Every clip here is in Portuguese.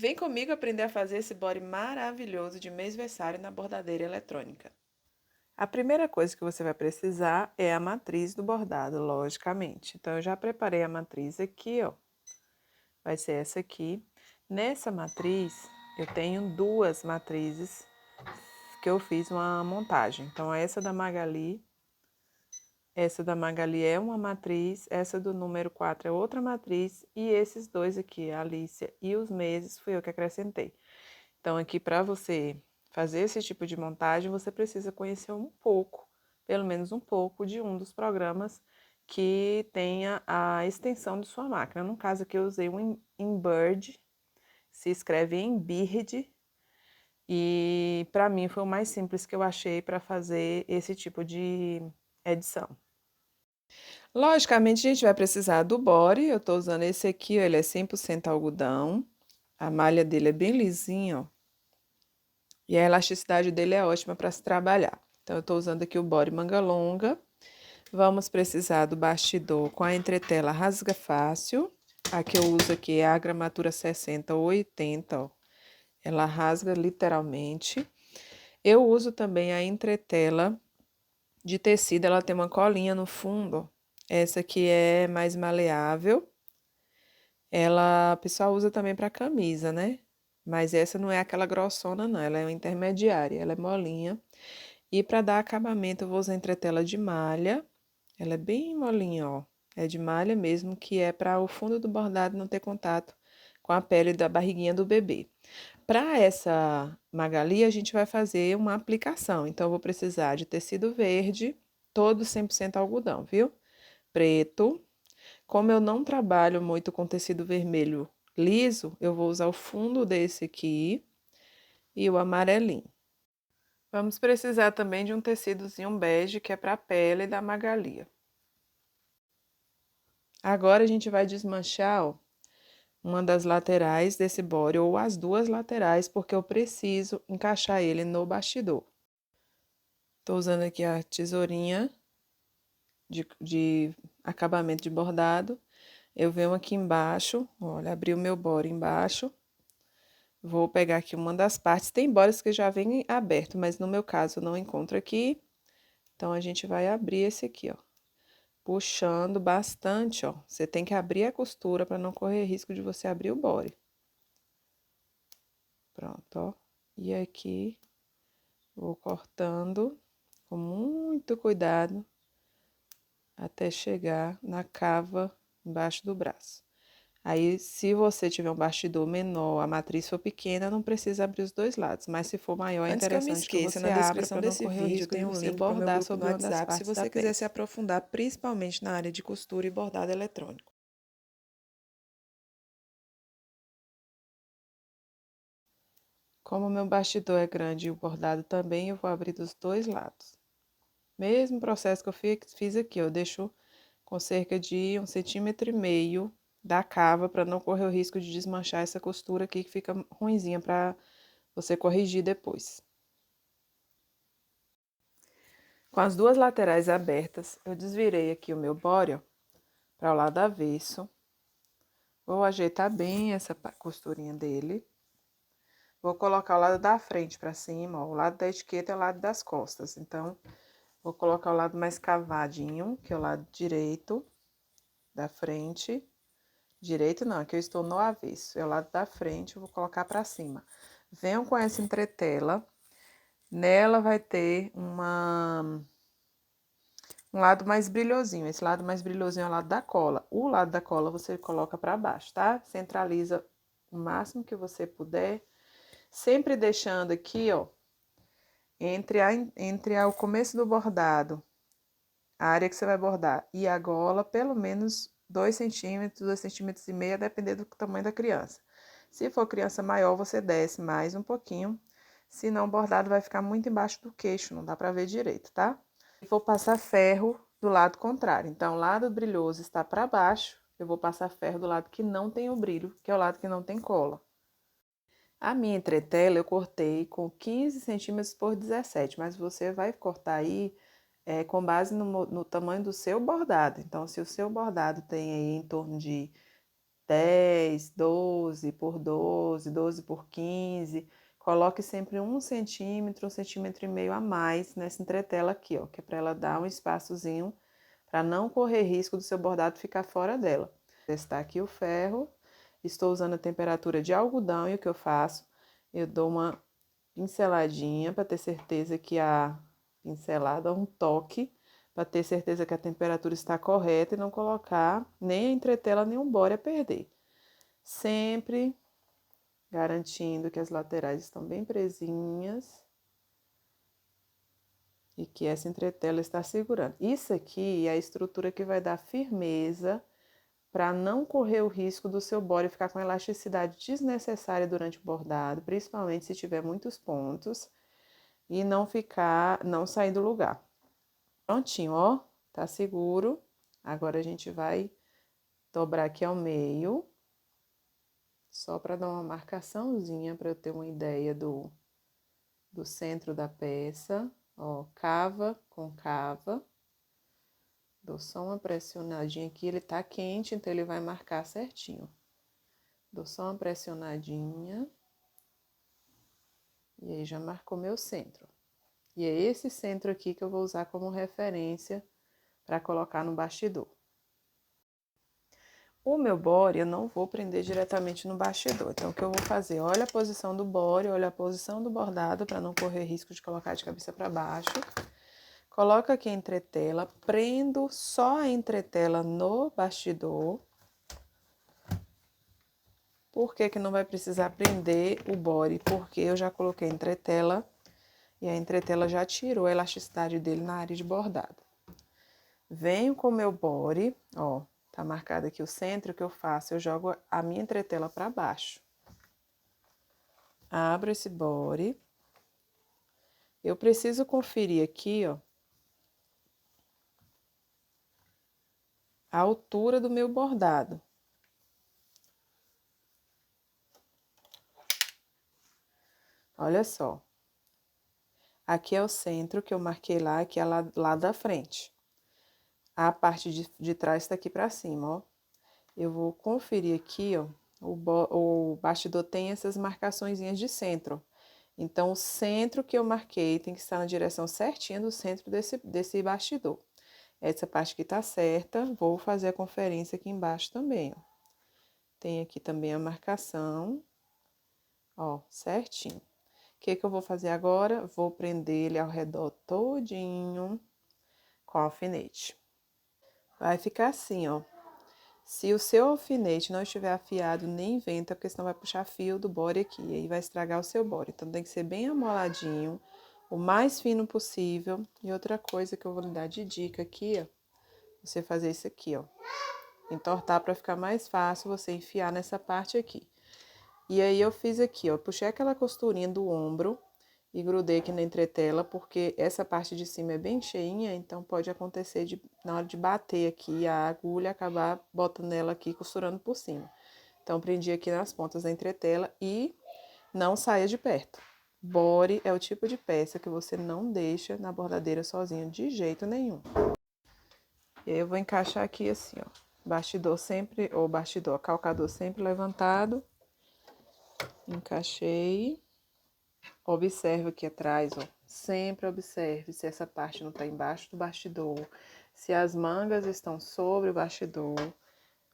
Vem comigo aprender a fazer esse body maravilhoso de mêsversário na bordadeira eletrônica. A primeira coisa que você vai precisar é a matriz do bordado, logicamente. Então, eu já preparei a matriz aqui, ó. Vai ser essa aqui. Nessa matriz, eu tenho duas matrizes que eu fiz uma montagem. Então, essa da Magali é uma matriz, essa do número 4 é outra matriz, e esses dois aqui, a Alicia e os meses, fui eu que acrescentei. Então, aqui para você fazer esse tipo de montagem, você precisa conhecer um pouco, pelo menos um pouco, de um dos programas que tenha a extensão de sua máquina. No caso aqui, eu usei um Embird, se escreve Embird, e para mim foi o mais simples que eu achei para fazer esse tipo de edição. Logicamente, a gente vai precisar do body. Eu tô usando esse aqui, ó, ele é 100% algodão. A malha dele é bem lisinha, ó. E a elasticidade dele é ótima para se trabalhar. Então, eu tô usando aqui o body manga longa. Vamos precisar do bastidor com a entretela rasga fácil. A que eu uso aqui é a gramatura 60 ou 80, ó. Ela rasga literalmente. Eu uso também a entretela de tecido, ela tem uma colinha no fundo. Essa aqui é mais maleável. Ela, o pessoal usa também para camisa, né? Mas essa não é aquela grossona, não. Ela é uma intermediária, ela é molinha. E para dar acabamento, eu vou usar entretela de malha. Ela é bem molinha, ó. É de malha mesmo, que é para o fundo do bordado não ter contato com a pele da barriguinha do bebê. Para essa Magali, a gente vai fazer uma aplicação. Então, eu vou precisar de tecido verde, todo 100% algodão, viu? Preto. Como eu não trabalho muito com tecido vermelho liso, eu vou usar o fundo desse aqui e o amarelinho. Vamos precisar também de um tecidozinho bege, que é para a pele da Magali. Agora, a gente vai desmanchar, ó, uma das laterais desse body, ou as duas laterais, porque eu preciso encaixar ele no bastidor. Tô usando aqui a tesourinha de acabamento de bordado. Eu venho aqui embaixo, olha, abri o meu body embaixo. Vou pegar aqui uma das partes. Tem bodies que já vem aberto, mas no meu caso eu não encontro aqui. Então, a gente vai abrir esse aqui, ó. Puxando bastante, ó. Você tem que abrir a costura para não correr risco de você abrir o body. Pronto, ó. E aqui, vou cortando com muito cuidado até chegar na cava embaixo do braço. Aí, se você tiver um bastidor menor, a matriz for pequena, não precisa abrir os dois lados. Mas se for maior, é Antes que eu me interessante que esqueça, você na abra descrição para não desse correr o vídeo risco de tem um você link para o meu bordar grupo no sobre uma das WhatsApp se partes da você quiser se peça. aprofundar, principalmente na área de costura e bordado eletrônico. Como o meu bastidor é grande e o bordado também, eu vou abrir dos dois lados. Mesmo processo que eu fiz aqui, eu deixo com cerca de 1,5 cm da cava para não correr o risco de desmanchar essa costura aqui que fica ruinzinha para você corrigir depois. Com as duas laterais abertas, eu desvirei aqui o meu body para o lado avesso. Vou ajeitar bem essa costurinha dele. Vou colocar o lado da frente para cima, ó. O lado da etiqueta é o lado das costas. Então, vou colocar o lado mais cavadinho, que é o lado direito da frente. Direito não, aqui eu estou no avesso. É o lado da frente, eu vou colocar para cima. Venho com essa entretela. Nela vai ter um lado mais brilhosinho. Esse lado mais brilhosinho é o lado da cola. O lado da cola você coloca para baixo, tá? Centraliza o máximo que você puder. Sempre deixando aqui, ó, entre o começo do bordado, a área que você vai bordar, e a gola, pelo menos 2 centímetros, 2,5 cm, a depender do tamanho da criança. Se for criança maior, você desce mais um pouquinho, senão o bordado vai ficar muito embaixo do queixo, não dá pra ver direito, tá? E vou passar ferro do lado contrário. Então, o lado brilhoso está para baixo, eu vou passar ferro do lado que não tem o brilho, que é o lado que não tem cola. A minha entretela eu cortei com 15 centímetros por 17, mas você vai cortar aí com base no tamanho do seu bordado. Então, se o seu bordado tem aí em torno de 10, 12 por 12, 12 por 15. Coloque sempre 1 centímetro e meio a mais nessa entretela aqui, ó, que é para ela dar um espaçozinho, para não correr risco do seu bordado ficar fora dela. Vou testar aqui o ferro, estou usando a temperatura de algodão e o que eu faço? Eu dou uma pinceladinha para ter certeza que a pincelada, um toque, para ter certeza que a temperatura está correta e não colocar nem a entretela nem o bore a perder. Sempre garantindo que as laterais estão bem presinhas e que essa entretela está segurando. Isso aqui é a estrutura que vai dar firmeza para não correr o risco do seu body ficar com elasticidade desnecessária durante o bordado, principalmente se tiver muitos pontos, e não sair do lugar. Prontinho, ó, tá seguro. Agora a gente vai dobrar aqui ao meio, só para dar uma marcaçãozinha, para eu ter uma ideia do centro da peça. Ó, cava com cava. Dou só uma pressionadinha aqui, ele tá quente, então ele vai marcar certinho. Dou só uma pressionadinha. E aí já marcou meu centro. E é esse centro aqui que eu vou usar como referência para colocar no bastidor. O meu body eu não vou prender diretamente no bastidor. Então, o que eu vou fazer? Olha a posição do body, olha a posição do bordado, para não correr risco de colocar de cabeça para baixo. Coloco aqui a entretela, prendo só a entretela no bastidor. Por que que não vai precisar prender o body? Porque eu já coloquei a entretela e a entretela já tirou a elasticidade dele na área de bordado. Venho com o meu body, ó, tá marcado aqui o centro, o que eu faço? Eu jogo a minha entretela para baixo. Abro esse body. Eu preciso conferir aqui, ó, a altura do meu bordado. Olha só. Aqui é o centro que eu marquei lá, que é lá da frente. A parte de trás tá aqui para cima, ó. Eu vou conferir aqui, ó, o bastidor tem essas marcaçõezinhas de centro. Então, o centro que eu marquei tem que estar na direção certinha do centro desse bastidor. Essa parte aqui tá certa, vou fazer a conferência aqui embaixo também, ó. Tem aqui também a marcação, ó, certinho. O que que eu vou fazer agora? Vou prender ele ao redor todinho com alfinete. Vai ficar assim, ó. Se o seu alfinete não estiver afiado, nem inventa, porque senão vai puxar fio do body aqui, e aí vai estragar o seu body. Então, tem que ser bem amoladinho, o mais fino possível. E outra coisa que eu vou lhe dar de dica aqui, ó, você fazer isso aqui, ó. Entortar para ficar mais fácil você enfiar nessa parte aqui. E aí, eu fiz aqui, ó, puxei aquela costurinha do ombro e grudei aqui na entretela, porque essa parte de cima é bem cheinha, então pode acontecer na hora de bater aqui a agulha, acabar botando ela aqui, costurando por cima. Então, prendi aqui nas pontas da entretela e não saia de perto. Body é o tipo de peça que você não deixa na bordadeira sozinho de jeito nenhum. E aí, eu vou encaixar aqui assim, ó, bastidor sempre, ou bastidor, calcador sempre levantado. Encaixei. Observe aqui atrás, ó. Sempre observe se essa parte não está embaixo do bastidor, se as mangas estão sobre o bastidor,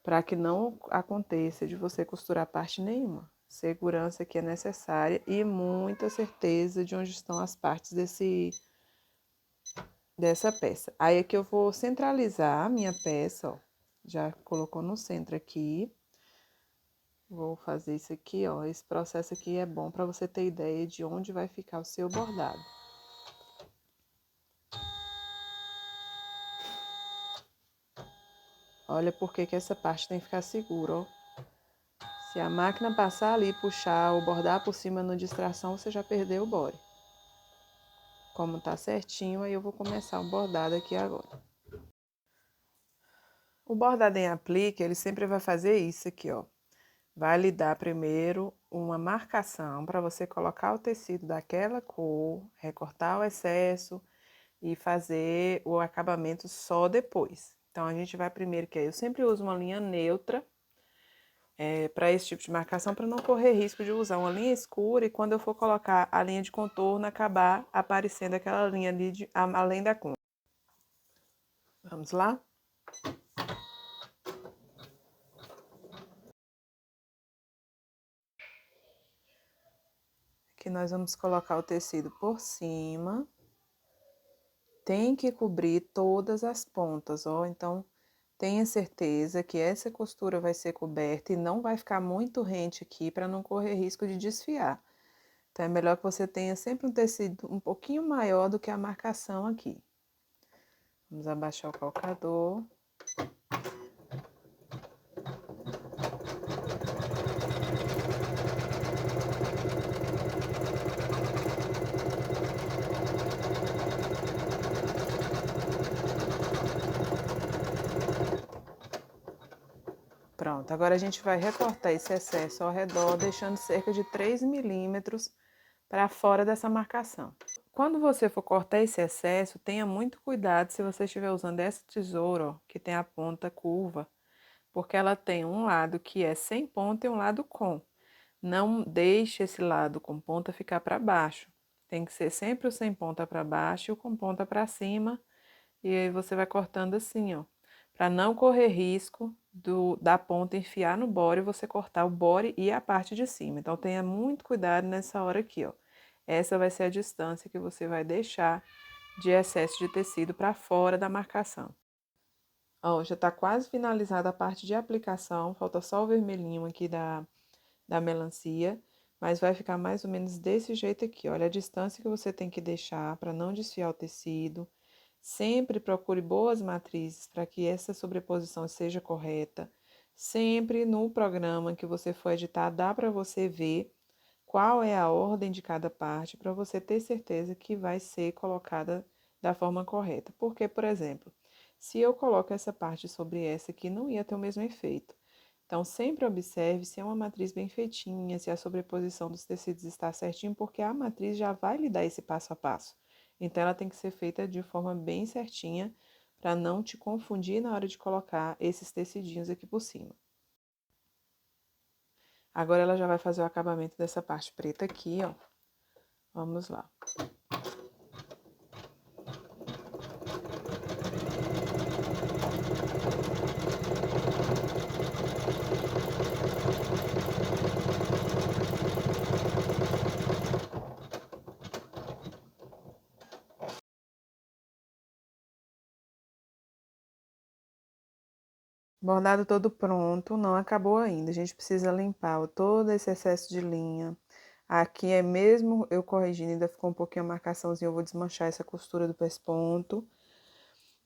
para que não aconteça de você costurar parte nenhuma. Segurança aqui é necessária e muita certeza de onde estão as partes dessa peça. Aí aqui eu vou centralizar a minha peça, ó. Já colocou no centro aqui. Vou fazer isso aqui, ó. Esse processo aqui é bom para você ter ideia de onde vai ficar o seu bordado. Olha por que essa parte tem que ficar segura, ó. Se a máquina passar ali e puxar ou bordar por cima no distração, você já perdeu o body. Como tá certinho, aí eu vou começar o bordado aqui agora. O bordado em aplique, ele sempre vai fazer isso aqui, ó. Vai lhe dar primeiro uma marcação para você colocar o tecido daquela cor, recortar o excesso e fazer o acabamento só depois. Então, a gente vai primeiro, que eu sempre uso uma linha neutra, para esse tipo de marcação, para não correr risco de usar uma linha escura e quando eu for colocar a linha de contorno, acabar aparecendo aquela linha ali além da conta. Vamos lá? Aqui nós vamos colocar o tecido por cima. Tem que cobrir todas as pontas, ó. Então, tenha certeza que essa costura vai ser coberta e não vai ficar muito rente aqui para não correr risco de desfiar. Então, é melhor que você tenha sempre um tecido um pouquinho maior do que a marcação aqui. Vamos abaixar o calcador. Pronto, agora a gente vai recortar esse excesso ao redor, deixando cerca de 3 milímetros para fora dessa marcação. Quando você for cortar esse excesso, tenha muito cuidado se você estiver usando essa tesoura, ó, que tem a ponta curva, porque ela tem um lado que é sem ponta e um lado com. Não deixe esse lado com ponta ficar para baixo. Tem que ser sempre o sem ponta para baixo e o com ponta para cima. E aí você vai cortando assim, ó, para não correr risco da ponta enfiar no bore e você cortar o bore e a parte de cima. Então tenha muito cuidado nessa hora aqui, ó. Essa vai ser a distância que você vai deixar de excesso de tecido para fora da marcação. Ó, já tá quase finalizada a parte de aplicação, falta só o vermelhinho aqui da melancia, mas vai ficar mais ou menos desse jeito aqui. Olha a distância que você tem que deixar para não desfiar o tecido. Sempre procure boas matrizes para que essa sobreposição seja correta. Sempre no programa que você for editar, dá para você ver qual é a ordem de cada parte para você ter certeza que vai ser colocada da forma correta. Porque, por exemplo, se eu coloco essa parte sobre essa aqui, não ia ter o mesmo efeito. Então, sempre observe se é uma matriz bem feitinha, se a sobreposição dos tecidos está certinho, porque a matriz já vai lhe dar esse passo a passo. Então, ela tem que ser feita de forma bem certinha, para não te confundir na hora de colocar esses tecidinhos aqui por cima. Agora, ela já vai fazer o acabamento dessa parte preta aqui, ó. Vamos lá. Bordado todo pronto, não acabou ainda. A gente precisa limpar todo esse excesso de linha. Aqui é mesmo eu corrigindo, ainda ficou um pouquinho a marcaçãozinha, eu vou desmanchar essa costura do pesponto.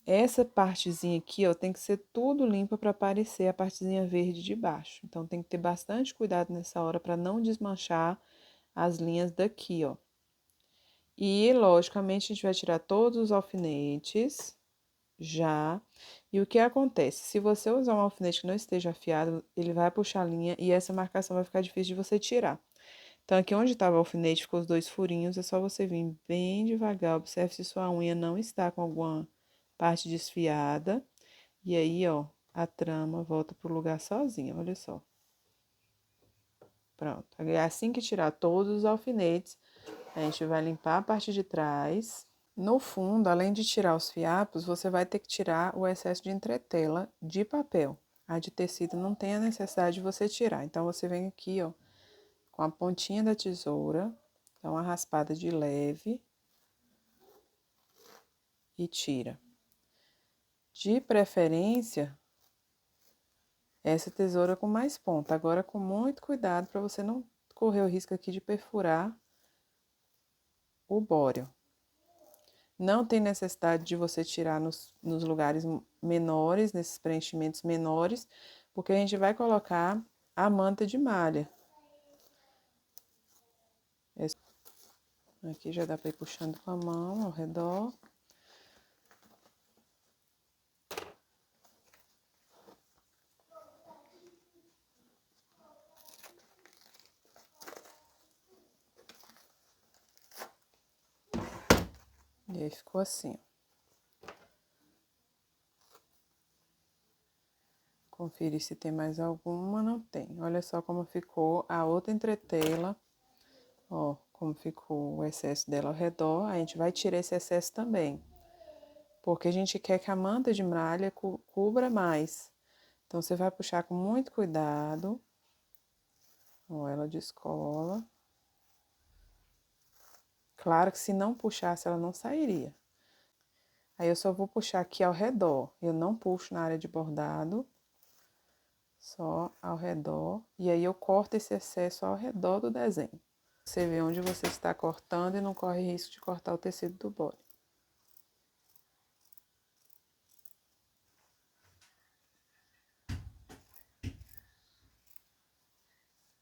Essa partezinha aqui, ó, tem que ser tudo limpa para aparecer a partezinha verde de baixo. Então, tem que ter bastante cuidado nessa hora para não desmanchar as linhas daqui, ó. E, logicamente, a gente vai tirar todos os alfinetes já. E o que acontece? Se você usar um alfinete que não esteja afiado, ele vai puxar a linha e essa marcação vai ficar difícil de você tirar. Então, aqui onde estava o alfinete, ficou os dois furinhos, é só você vir bem devagar, observe se sua unha não está com alguma parte desfiada. E aí, ó, a trama volta pro lugar sozinha, olha só. Pronto. Assim que tirar todos os alfinetes, a gente vai limpar a parte de trás. No fundo, além de tirar os fiapos, você vai ter que tirar o excesso de entretela de papel. A de tecido não tem a necessidade de você tirar. Então, você vem aqui, ó, com a pontinha da tesoura, dá uma raspada de leve e tira. De preferência, essa tesoura com mais ponta. Agora, com muito cuidado para você não correr o risco aqui de perfurar o bóreo. Não tem necessidade de você tirar nos lugares menores, nesses preenchimentos menores, porque a gente vai colocar a manta de malha. Aqui já dá para ir puxando com a mão ao redor. E aí ficou assim, ó. conferir se tem mais alguma. Não tem. Olha só como ficou a outra entretela. Ó, como ficou o excesso dela ao redor. A gente vai tirar esse excesso também, porque a gente quer que a manta de malha cubra mais. Então, você vai puxar com muito cuidado. Ó, ela descola. Claro que se não puxasse, ela não sairia. Aí, eu só vou puxar aqui ao redor. Eu não puxo na área de bordado. Só ao redor. E aí, eu corto esse excesso ao redor do desenho. Você vê onde você está cortando e não corre risco de cortar o tecido do body.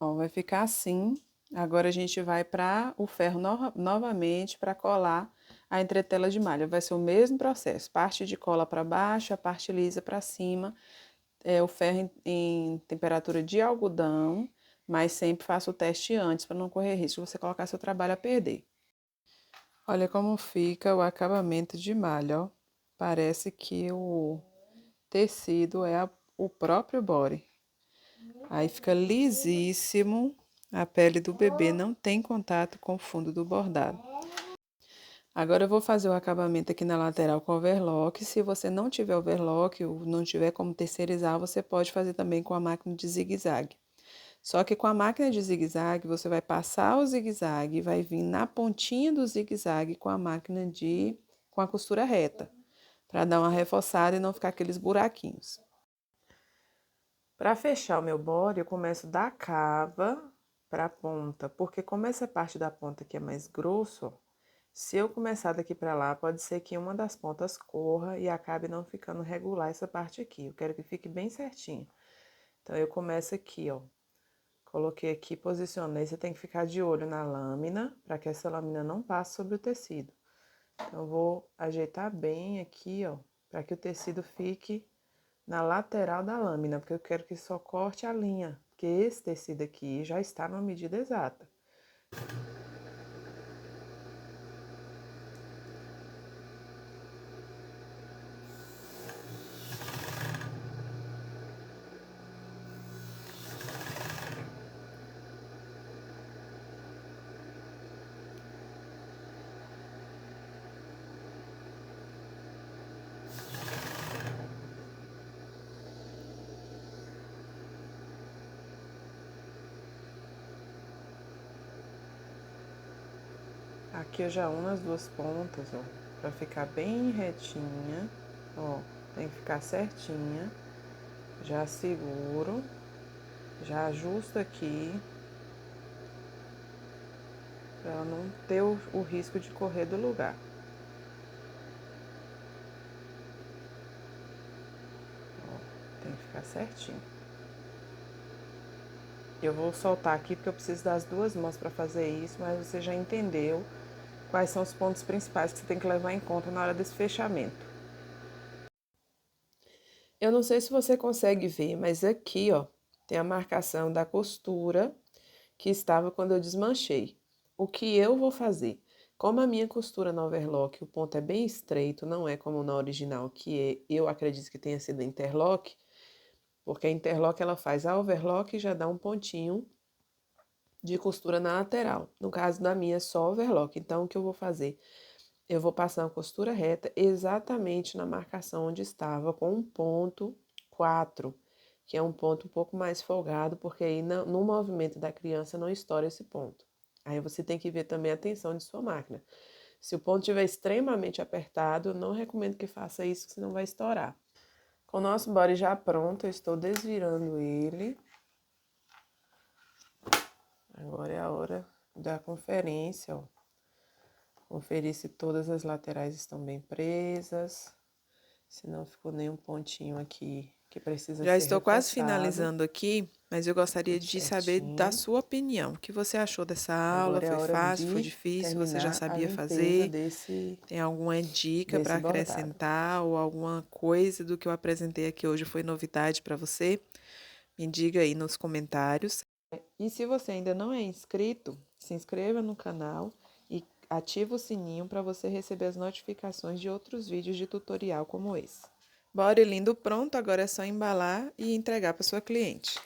Ó, vai ficar assim. Agora, a gente vai para o ferro novamente para colar a entretela de malha. Vai ser o mesmo processo. Parte de cola para baixo, a parte lisa para cima. O ferro em temperatura de algodão, mas sempre faça o teste antes para não correr risco de você colocar seu trabalho a perder. Olha como fica o acabamento de malha, ó. Parece que o tecido é o próprio body. Aí fica lisíssimo, a pele do bebê não tem contato com o fundo do bordado. Agora eu vou fazer o acabamento aqui na lateral com overlock. Se você não tiver overlock ou não tiver como terceirizar, você pode fazer também com a máquina de zigue-zague. Só que com a máquina de zigue-zague, você vai passar o zigue-zague e vai vir na pontinha do zigue-zague com a máquina com a costura reta, para dar uma reforçada e não ficar aqueles buraquinhos. Para fechar o meu body, eu começo da cava para a ponta, porque como essa parte da ponta aqui é mais grosso, ó, se eu começar daqui para lá, pode ser que uma das pontas corra e acabe não ficando regular essa parte aqui. Eu quero que fique bem certinho. Então, eu começo aqui, ó. Coloquei aqui, posicionei. Você tem que ficar de olho na lâmina, para que essa lâmina não passe sobre o tecido. Então, eu vou ajeitar bem aqui, ó, para que o tecido fique na lateral da lâmina, porque eu quero que só corte a linha, porque esse tecido aqui já está numa medida exata. Aqui eu já uno as duas pontas, ó, pra ficar bem retinha, ó, tem que ficar certinha. Já seguro, já ajusto aqui, pra ela não ter o risco de correr do lugar. Ó, tem que ficar certinho. Eu vou soltar aqui porque eu preciso das duas mãos para fazer isso, mas você já entendeu quais são os pontos principais que você tem que levar em conta na hora desse fechamento. Eu não sei se você consegue ver, mas aqui, ó, tem a marcação da costura que estava quando eu desmanchei. O que eu vou fazer? Como a minha costura no overlock, o ponto é bem estreito, não é como na original, eu acredito que tenha sido interlock, porque a interlock ela faz a overlock e já dá um pontinho de costura na lateral. No caso da minha, é só overlock. Então, o que eu vou fazer? Eu vou passar uma costura reta exatamente na marcação onde estava, com um ponto 4, que é um ponto um pouco mais folgado, porque aí no movimento da criança não estoura esse ponto. Aí você tem que ver também a tensão de sua máquina. Se o ponto estiver extremamente apertado, eu não recomendo que faça isso, senão vai estourar. Com o nosso body já pronto, eu estou desvirando ele. Agora é a hora da conferência, ó. Conferir se todas as laterais estão bem presas, se não ficou nenhum pontinho aqui que precisa ser reforçado. Já estou quase finalizando aqui, mas eu gostaria de saber da sua opinião. O que você achou dessa aula? Foi fácil, foi difícil? Você já sabia fazer? Tem alguma dica para acrescentar ou alguma coisa do que eu apresentei aqui hoje foi novidade para você? Me diga aí nos comentários. E se você ainda não é inscrito, se inscreva no canal e ativa o sininho para você receber as notificações de outros vídeos de tutorial como esse. Body lindo pronto, agora é só embalar e entregar para sua cliente.